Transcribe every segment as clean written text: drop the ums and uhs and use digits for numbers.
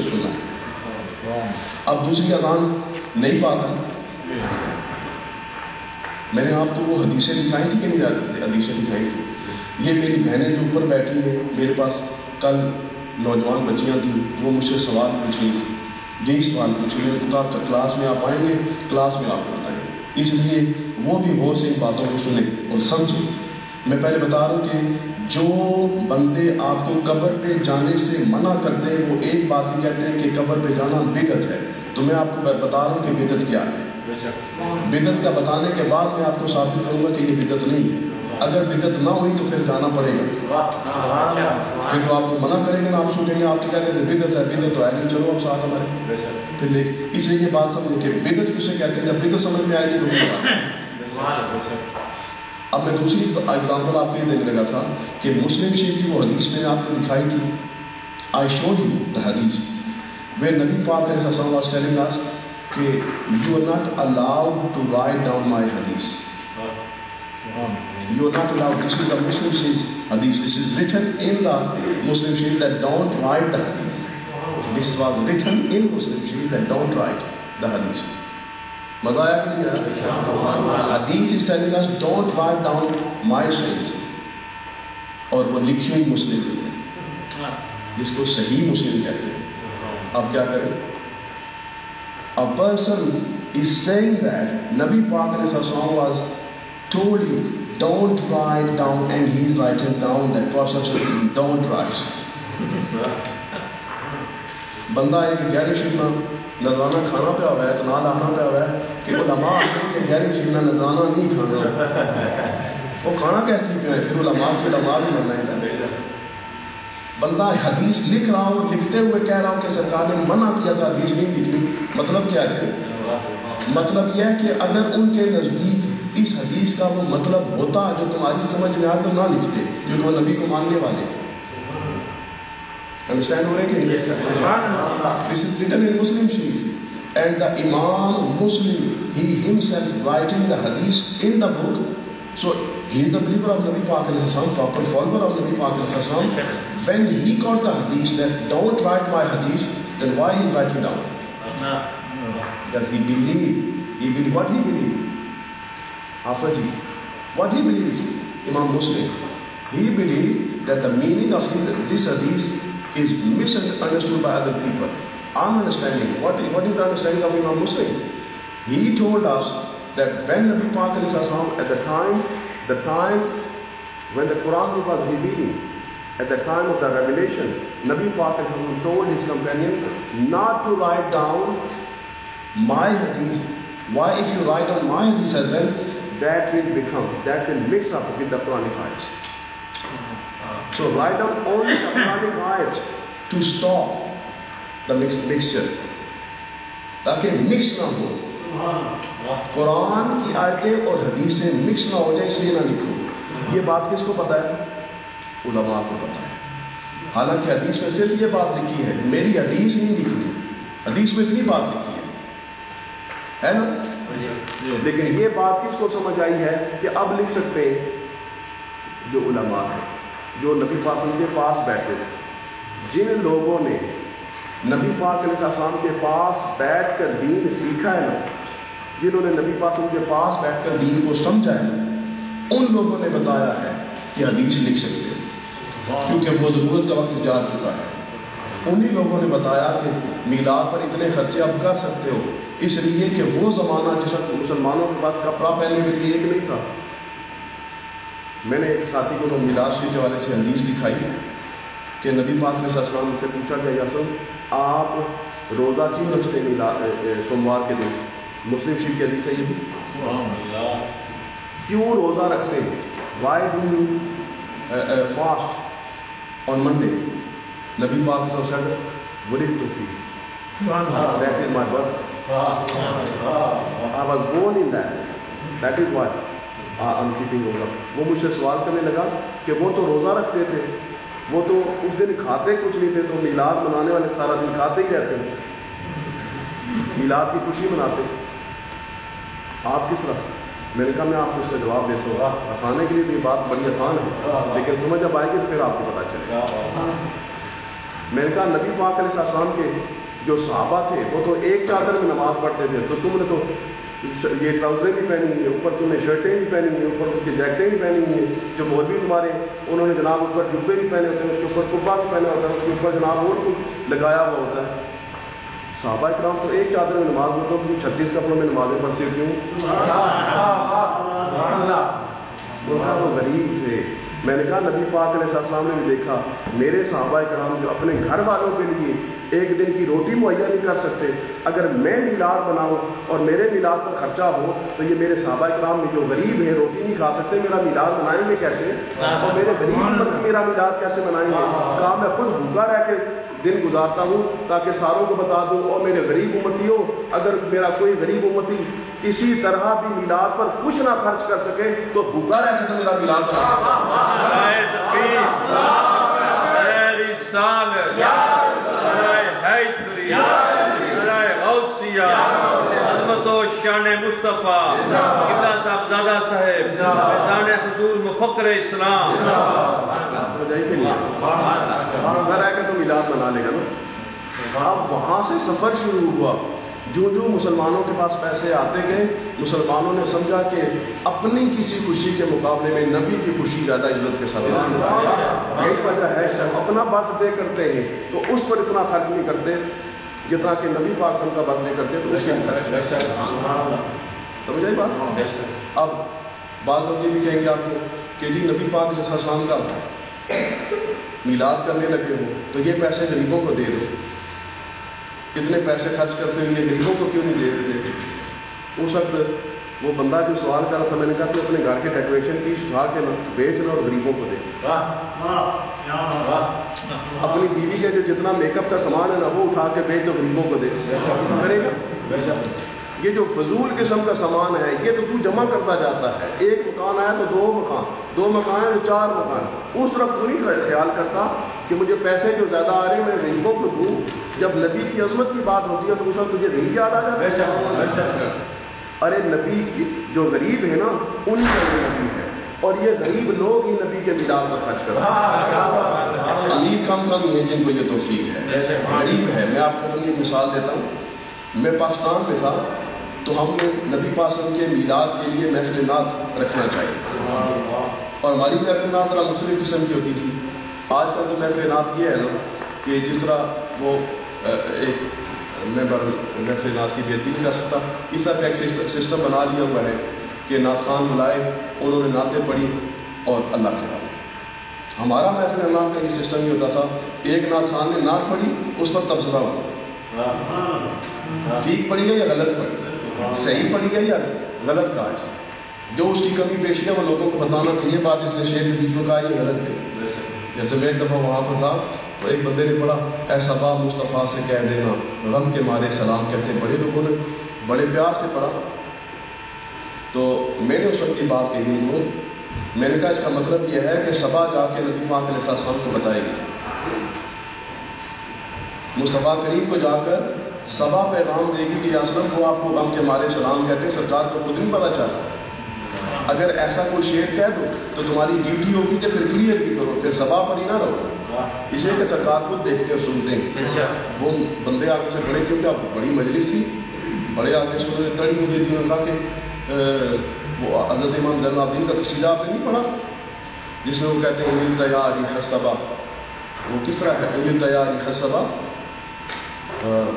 سننا ہے. اب دوسری اذان نئی بات ہے. میں نے آپ کو وہ حدیثیں دکھائی تھی کہ نہیں حدیثیں دکھائی تھی. یہ میری بہنیں جو اوپر بیٹھی ہیں میرے پاس کل نوجوان بچیاں تھیں, وہ مجھ سے سوال پوچھ رہی تھیں. یہی سوال پوچھ رہی ہیں کہ کلاس میں آپ آئیں گے, کلاس میں آپ کو بتائیں گے. اس لیے وہ بھی غور سے ان باتوں کو سنیں اور سمجھیں. میں پہلے بتا رہا ہوں کہ جو بندے آپ کو قبر پہ جانے سے منع کرتے ہیں وہ ایک بات ہی کہتے ہیں کہ قبر پہ جانا بدعت ہے. تو میں آپ کو بتا رہا ہوں کہ بدعت کیا ہے. بدعت کا بتانے کے بعد میں آپ کو ثابت کروں گا کہ یہ بدعت نہیں ہے. اگر بدعت نہ ہوئی تو پھر جانا پڑے گا. پھر جو آپ کو منع کریں گے نا, آپ سوچیں گے آپ تو کہتے ہیں بدعت ہے, بدعت تو ہے نہیں, چلو اب ساتھ ہمارے پھر لے. اس لیے یہ بات سمجھیں کہ بدعت کسے کہتے ہیں. جب بدعت سمجھ میں آئے گی تو اب میں دوسری ایگزامپل آپ کو یہ دینے لگا تھا کہ مسلم شریف کی وہ حدیث میں نے آپ کو دکھائی تھی. آئی شوڈ یو دا حدیث وhere نبی پاک علیہ السلام was telling us کہ you are not allowed to write down my hadith. You are not allowed. This is the Muslim Shari's hadith. This is written in the Muslim Shari that don't write the hadith. This was written in Muslim Shari that don't write the hadith. مزہ آیا کہ نہیں آیا؟ حدیث is telling us don't write down my sayings. اور وہ لکھی ہوئی مسلم میں ہے جس کو صحیح مسلم کہتے ہیں. اب کیا کریں؟ A person is saying that Nabi Pak was told you don't write down, and he is writing down that Prophet don't write. بندہ ہے کہ گہرے شیرنا نذرانہ کھانا پہ ہوا ہے تو نہ لانا پہ ہوا ہے کہ علماء کہ گہرے شیرنا نذرانہ نہیں کھانا. وہ کھانا کیسے کیا ہے؟ پھر علماء بھی مننا ہے. بندہ حدیث لکھ رہا ہوں, لکھتے ہوئے کہہ رہا ہوں کہ سرکار نے منع کیا تھا حدیث نہیں لکھنی. مطلب کیا ہے؟ مطلب یہ ہے کہ اگر ان کے نزدیک اس حدیث کا وہ مطلب ہوتا جو تمہاری سمجھ میں آئے تو نہ لکھتے, کیونکہ وہ نبی کو ماننے والے. Understand ہو رہے کہ نہیں؟ This is written in Muslim Sharif. And the Imam Muslim, he himself writing the hadith in the book. So he is the believer of Nabi Pak alayhi salam, proper follower of Nabi Pak alayhi salam. When he got the hadith that don't write my hadith, then why he is writing down? Because he believed. What he believed? Afaji. What he believed? Imam Muslim. He believed that the meaning of this hadith is misunderstood by other people. I'm understanding. What is the understanding of Imam Muslim? He told us that when Nabi Pak at the time when the Quran was revealing, at the time of the revelation, Nabi Pak told his companion not to write down my hadith. Why? If you write down my hadith as well, that will mix up with the Quranic ayahs. So write down only the Quranic ayahs to stop the mixture, تاکہ mix نہ ہو. قرآن کی آیتیں اور حدیثیں mix نہ ہو جائے, اس لیے نہ لکھو. یہ بات کس کو پتہ ہے؟ علماء کو پتہ ہے. حالانکہ حدیث میں صرف یہ بات لکھی ہے, میری حدیث نہیں لکھی. حدیث میں اتنی بات لکھی ہے نا. لیکن یہ بات کس کو سمجھ آئی ہے کہ اب لکھ سکتے ہیں جو علماء ہیں, جو نبی پاک کے پاس بیٹھے. جن لوگوں نے نبی پاک علیہ السلام کے پاس بیٹھ کر دین سیکھا ہے نا, جنہوں نے نبی پاک کے پاس بیٹھ کر دین کو سمجھا ہے, ان لوگوں نے بتایا ہے کہ حدیث لکھ سکتے ہیں, کیونکہ وہ ضرورت کا وقت جا چکا ہے. انہی لوگوں نے بتایا کہ میلاد پر اتنے خرچے آپ کر سکتے ہو, اس لیے کہ وہ زمانہ جس وقت مسلمانوں کے پاس کپڑا پہننے کے لیے ایک نہیں تھا. میں نے ایک ساتھی کو میلاد شریف کے حوالے سے حدیث دکھائی کہ نبی پاک علیہ السلام سے پوچھا کہ یا رسول آپ روزہ کیوں رکھتے ہیں سوموار کے دن؟ مسلم شریف کے حدیث ہے یہ, کیوں روزہ رکھتے ہیں؟ Why do you fast on Monday? نبی پاک صلی اللہ علیہ وسلم ولدت تو فی, that is my birth, I was born in that is why I'm keeping روزہ. وہ مجھ سے سوال کرنے لگا کہ وہ تو روزہ رکھتے تھے, وہ تو اس دن کھاتے کچھ نہیں تھے, تو میلاد منانے والے سارا دن کھاتے ہی رہتے ہیں, میلاد کی خوشی مناتے. آپ کس طرح؟ میں نے کہا میں آپ کو اس کا جواب دے سکتا ہوں. ہنسانے کے لیے تو یہ بات بڑی آسان ہے, لیکن سمجھ جب آئے گی تو پھر آپ کو پتہ چلے گا. میں نے کہا نبی پاک علیہ السلام کے جو صحابہ تھے وہ تو ایک چادر میں نماز پڑھتے تھے، تو تم نے تو یہ ٹراؤزریں بھی پہنی ہوئی ہیں، اوپر تم نے شرٹیں بھی پہنی ہوئی ہیں، اوپر اس کی جیکٹیں بھی پہنی ہوئی ہیں، جو مولوی تمہارے انہوں نے جناب اوپر جبے بھی پہنے ہوتے ہیں، اس کے اوپر قبا بھی پہنا ہوتا ہے، اس کے اوپر جناب اور کچھ لگایا ہوا ہوتا ہے۔ صحابہ کرام تو ایک چادر میں نماز پڑھتے ہو، تم 36 کپڑوں میں نمازیں پڑھتے ہو کیوں؟ وہ غریب تھے۔ میں نے کہا نبی پاک علیہ السلام نے بھی دیکھا میرے صحابہ کرام جو اپنے گھر والوں کے لیے ایک دن کی روٹی مہیا نہیں کر سکتے، اگر میں میلاد بناؤں اور میرے میلاد پر خرچہ ہو تو یہ میرے صحابہ کرام میں جو غریب ہیں روٹی نہیں کھا سکتے، میرا میلاد منائیں گے کیسے؟ اور میرے غریب امت میرا میلاد کیسے منائیں گے؟ کہا میں خود بھوکا رہ کے دن گزارتا ہوں تاکہ ساروں کو بتا دوں، اور میرے غریب امتی ہو، اگر میرا کوئی غریب امتی اسی طرح بھی میلاد پر کچھ نہ خرچ کر سکے تو بھوکا رہ کے تو میرا میلاد بنا شان مصطفیٰ قبلہ صاحبزادہ صاحب میدان حضور مفکر اسلام رہ کے تو میلاد بنا لے گا نا۔ اب وہاں سے سفر شروع ہوا، جو مسلمانوں کے پاس پیسے آتے گئے، مسلمانوں نے سمجھا کہ اپنی کسی خوشی کے مقابلے میں نبی کی خوشی زیادہ عزت کے ساتھ یہی وجہ ہے سب اپنا برتھ ڈے کرتے ہیں تو اس پر اتنا خرچ نہیں کرتے جتنا کہ نبی پاک صلی اللہ علیہ وسلم کا برتھ ڈے کرتے تو اس کے سمجھ آئی بات؟ اب بعض لوگ یہ بھی کہیں گے آپ کو کہ جی نبی پاک علیہ السلام کا میلاد کرنے لگے ہو تو یہ پیسے غریبوں کو دے دو، اتنے پیسے خرچ کرتے ہوئے غریبوں کو کیوں نہیں دے دیتے؟ اس وقت وہ بندہ جو سوال کر رہا تھا میں نے کہا کہ اپنے گھر کے ڈیکوریشن پیس اٹھا کے بیچ اور غریبوں کو دے، اپنی بیوی کے جو جتنا میک اپ کا سامان ہے نا وہ اٹھا کے بیچ دو غریبوں کو دے، کرے گا؟ یہ جو فضول قسم کا سامان ہے یہ تو جمع کرتا جاتا ہے، ایک مکان آیا تو دو مکان ہے تو 4 مکان، اس طرف تو نہیں خیال کرتا کہ مجھے پیسے جو زیادہ آ رہے ہیں میں غریبوں کو دوں۔ جب نبی کی عظمت کی بات ہوتی ہے تو اس وقت تجھے غریب یاد آ جاتا ہے؟ ارے نبی کی جو غریب ہے نا انہی کا نبی ہے، اور یہ غریب لوگ ہی نبی کے میلاد پر خرچ کرتے ہیں۔ امیر کم ہے جن کو یہ توفیق ہے، غریب ہے۔ میں آپ کو ایک مثال دیتا ہوں، میں پاکستان میں تھا تو ہم نے نبی پاک صلی اللہ علیہ وسلم کے میلاد کے لیے محفل نعت رکھنا چاہیے، اور ہماری محفل نعت ذرا مختلف قسم کی ہوتی تھی۔ آج کل تو محفل نعت یہ ہے نا کہ جس طرح وہ ایک ممبر محفل نعت کی بےعزتی نہیں کر سکتا، اس طرح کا ایک سسٹم بنا دیا ہوا ہے کہ نعت خان بلائے، انہوں نے نعتیں پڑھی اور اللہ کے بارے۔ ہمارا محفل نعت کا یہ سسٹم یہ ہوتا تھا ایک نعت خان نے نعت پڑھی اس پر تبصرہ ہوتا، ٹھیک پڑھی ہے یا غلط پڑھی ہے، صحیح پڑھی ہے یا غلط کہا ہے، جو اس کی کمی پیشی ہے وہ لوگوں کو بتانا کہ یہ بات اس نے شعر کے بیچ میں کہا یہ غلط ہے۔ جیسے میں ایک دفعہ وہاں پر تھا تو ایک بندے نے پڑھا اے صبا مصطفیٰ سے کہہ دینا غم کے مارے سلام کہتے ہیں، بڑے لوگوں نے بڑے پیار سے پڑھا، تو میں نے اس وقت کی بات کہی ان کو، میں نے کہا اس کا مطلب یہ ہے کہ صبا جا کے نبی پاک علیہ السلام کو بتائے گی، مصطفیٰ کریم کو جا کر صبا پیغام دے گی کہ اسلم وہ آپ کو غم کے مارے سلام کہتے ہیں، سرکار کو خود نہیں پتہ چلا۔ اگر ایسا کوئی شعر کہہ دو تو تمہاری ڈیوٹی ہوگی کہ پھر کلیئر بھی کرو، پھر صبا پر ہی نہ رہو، اس لیے کہ سرکار خود دیکھتے اور سنتے ہیں۔ وہ بندے آگے سے بڑے، کیونکہ اب بڑی مجلس تھی، بڑے آگے سے انہوں نے تڑی ہو گئی تھی، انہوں نے کہا کہ وہ حضرت امام زین العابدین کا قصیدہ آپ نے نہیں پڑھا جس میں وہ کہتے ہیں انل تیاری حسبا، وہ کس طرح ہے انل تیاری حسبا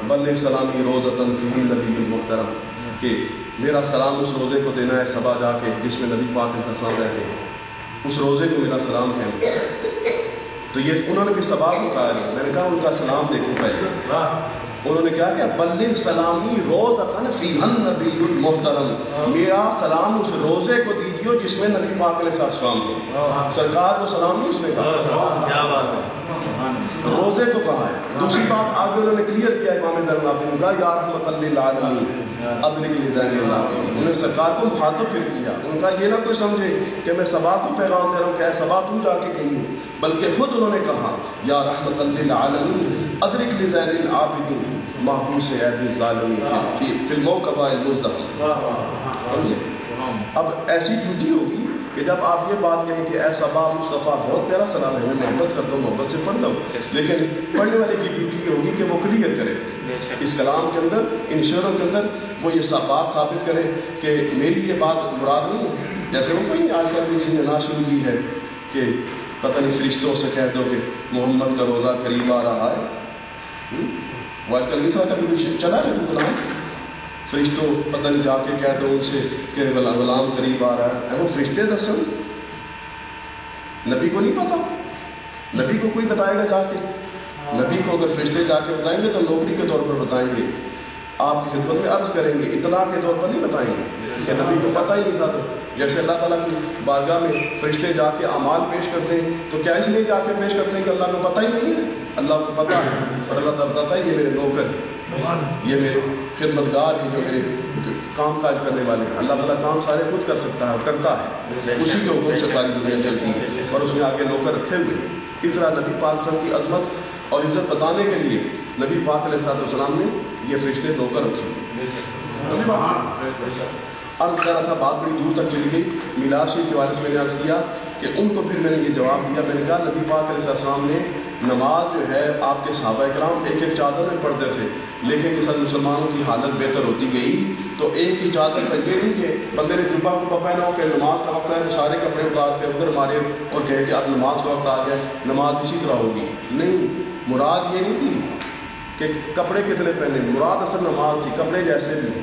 بلغ سلامی روزتن فی نبی المحترم، کہ میرا سلام اس روزے کو دینا ہے صبا جا کے جس میں نبی پاک علیہ السلام رہتے ہیں، اس روزے کو میرا سلام کہنا۔ تو یہ انہوں نے بھی صبا کو کہا ہے، میں نے کہا ان کا سلام دیکھو پہلے، انہوں نے کہا کہ بلغ سلامی روزتن فی النبی المحترم، میرا سلام اس روزے کو دیجیے جس میں نبی پاک علیہ السلام ہو، سرکار کو سلام نہیں اس نے کہا، کیا بات ہے، روزے کو کہا ہے۔ دوسری بات آگے انہوں نے کلیئر کیا امام زین العابدین نے کہا یا رحمت للعالمین ادرک لزین العابدین، انہوں نے سرکار کو مخاطب پھر کیا، ان کا یہ نہ کوئی سمجھے کہ میں صبا کو پیغام دے رہا ہوں کہ اے صبا تم جا کے کہیں، بلکہ خود انہوں نے کہا یا رحمت للعالمین ادرک لزین العابدین محبوس عید الظالمین فی الموقبہ المزدحم۔ اب ایسی ڈیوٹی ہوگی کہ جب آپ یہ بات کہیں کہ اے صبا مصطفیٰ بہت پیارا سلام ہے، میں محبت کرتا ہوں، محبت سے پڑھتا ہوں، لیکن پڑھنے والے کی ڈیوٹی یہ ہوگی کہ وہ کلیئر کرے اس کلام کے اندر، ان شعروں کے اندر وہ یہ بات ثابت کرے کہ میری یہ بات مراد نہیں ہے. جیسے وہ کوئی آج کل بھی کسی نے نہ شروع کی ہے کہ پتہ نہیں فرشتوں سے کہہ دو کہ محمد کا روزہ قریب آ رہا ہے. وہ آج کل اس طرح کا بھی چلا ہے کلام، فرشتوں پتہ نہیں جا کے کہہ دو ان سے کہ غلام قریب آ رہا ہے. وہ فرشتے دسو، نبی کو نہیں پتا، نبی کو کوئی بتائے گا جا کے؟ نبی کو اگر فرشتے جا کے بتائیں گے تو نوکری کے طور پر بتائیں گے، آپ کی خدمت میں عرض کریں گے، اطلاع کے طور پر نہیں بتائیں گے کہ نبی کو پتہ ہی نہیں تھا. تو جیسے اللہ تعالیٰ کی بارگاہ میں فرشتے جا کے اعمال پیش کرتے ہیں تو کیا اس لیے جا کے پیش کرتے ہیں کہ اللہ کو پتہ ہی نہیں ہے؟ اللہ کو پتہ ہے، اور اللہ تعالیٰ بتاتا ہے یہ میرے نوکر ہیں، یہ میرے خدمتگار ہیں جو میرے کام کاج کرنے والے ہیں. اللہ تعالیٰ کام سارے خود کر سکتا ہے اور کرتا ہے، اسی کے حکم سے ساری دنیا چلتی ہے، اور اس نے آگے نوکر رکھے ہوئے. اس طرح نبی پاک صلی اللہ علیہ وسلم کی عظمت اور عزت بتانے کے لیے نبی پاک علیہ السلام نے یہ فرشتے نوکر رکھے. عرض کر رہا تھا، بات بڑی دور تک چلی گئی. میلاد شریف کے والد سے میں نے عرض کیا کہ ان کو پھر میں نے یہ جواب دیا، میں نے کہا نبی پاک علیہ السلام نے نماز جو ہے آپ کے صحابہ کرام ایک ایک چادر میں پڑھتے تھے، لیکن جس طرح مسلمانوں کی حالت بہتر ہوتی گئی تو ایک ہی چادر پہ یہ نہیں کہ بندے نے جبہ کو پہنا ہو کہ نماز کا وقت ہے تو سارے کپڑے اتار کے ادھر مارے اور کہے کہ اب نماز کا وقت آ گیا، نماز اسی طرح ہوگی. نہیں، مراد یہ نہیں تھی کہ کپڑے کتنے پہنے، مراد اصل نماز تھی، کپڑے جیسے بھی.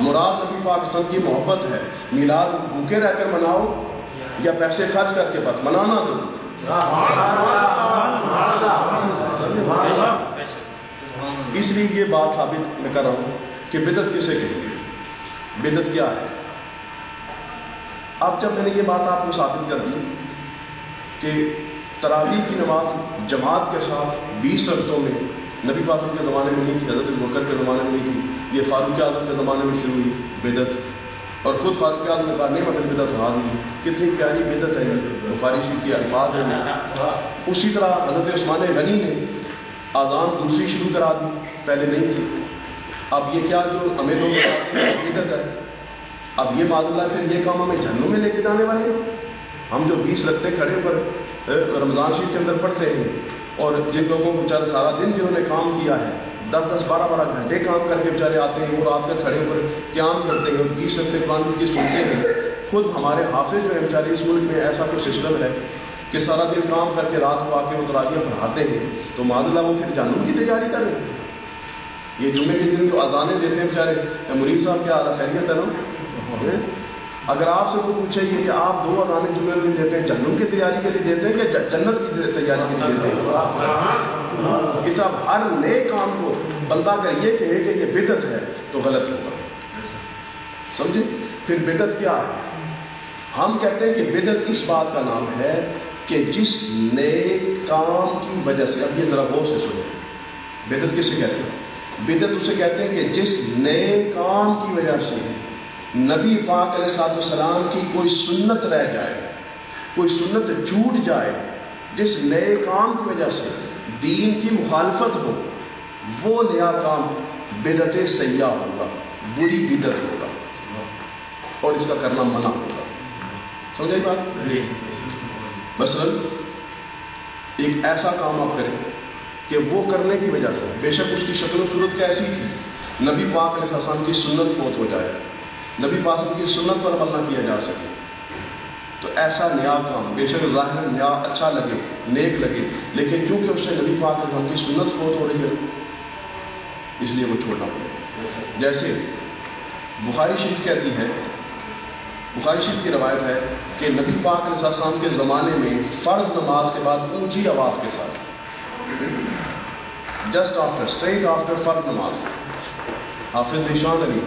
مراد نبی پاک وسلم کی محبت ہے. میلاد بھوکے رہ کر مناؤ یا پیسے خرچ کر کے بات منانا تو اس لیے یہ بات ثابت میں کر رہا ہوں کہ بدعت کسے کہیں گے، بدعت کیا ہے. اب جب میں نے یہ بات آپ کو ثابت کر دی کہ تراویح کی نماز جماعت کے ساتھ 20 رکعتوں میں نبی پاک کے زمانے میں نہیں تھی، حضرت ابوبکر کے زمانے میں نہیں تھی، یہ فاروق اعظم کے زمانے میں شروع ہوئی بدعت. اور خود فاروق اعظم نے کہا نعمت البدعۃ حاضی، کتنی پیاری بدعت ہے بخاری شریف کے الفاظ ہیں. اسی طرح حضرت عثمان غنی نے اذان دوسری شروع کرا دی، پہلے نہیں تھی. اب یہ کیا جو ہمیں لوگ بدعت ہے، اب یہ معاذ اللہ پھر یہ کام ہمیں جہنم میں لے کے جانے والے ہیں. ہم جو 20 رکعتیں کھڑے پر رمضان شریف کے اندر پڑھتے ہیں، اور جن لوگوں کو بیچارے سارا دن جنہوں نے کام کیا ہے 10-10 12-12 گھنٹے کام کر کے بیچارے آتے ہیں اور آپ کے کھڑے پر قیام کرتے ہیں اور 20 رکعتیں قرآن کی سنتے ہیں. خود ہمارے حافظ جو ہیں بیچارے اس ملک میں ایسا کوئی سسٹم ہے کہ سارا دن کام کر کے رات کو آ کے وہ تراویح پڑھاتے ہیں، تو معاذ اللہ وہ پھر جہنم کی تیاری کریں. یہ جمعے کے دن جو اذانیں دیتے ہیں بیچارے، مرید صاحب کیا حال خیریت ہے نا؟ اگر آپ سے کوئی پوچھے یہ کہ آپ 2 اذانیں جمعے کے دن دیتے ہیں، جہنم کی تیاری کے لیے دیتے ہیں کہ جنت کی تیاری کے لیے دیتے ہیں؟ اس طرح ہر نئے کام کو بندہ اگر یہ کہے کہ یہ بدعت ہے تو غلط ہوگا. سمجھے؟ پھر بدعت کیا ہے؟ ہم کہتے ہیں کہ بدعت اس بات کا نام ہے کہ جس نئے کام کی وجہ سے، اب یہ ذرا غور سے سنیں، بدعت کسے کہتے ہیں؟ بدعت اسے کہتے ہیں کہ جس نئے کام کی وجہ سے نبی پاک علیہ السلام کی کوئی سنت رہ جائے، کوئی سنت چھوٹ جائے، جس نئے کام کی وجہ سے دین کی مخالفت ہو، وہ نیا کام بدعت سیاح ہوگا، بری بدعت ہوگا، اور اس کا کرنا منع ہوگا. سمجھے بات؟ مثلا ایک ایسا کام آپ کریں کہ وہ کرنے کی وجہ سے بے شک اس کی شکل و صورت کیسی تھی، نبی پاک علیہ السلام کی سنت فوت ہو جائے، نبی پاک کی سنت پر عمل نہ کیا جا سکے، تو ایسا نیا کام بے شک ظاہر نیا اچھا لگے، نیک لگے، لیکن چونکہ اس سے نبی پاک علیہ السلام کی سنت فوت ہو رہی ہے اس لیے وہ چھوڑنا پڑے گا. جیسے بخاری شریف کہتی ہے، بخاری شریف کی روایت ہے کہ نبی پاک علیہ السلام کے زمانے میں فرض نماز کے بعد اونچی آواز کے ساتھ، جسٹ آفٹر، اسٹریٹ آفٹر فرض نماز، حافظ ذیشان علی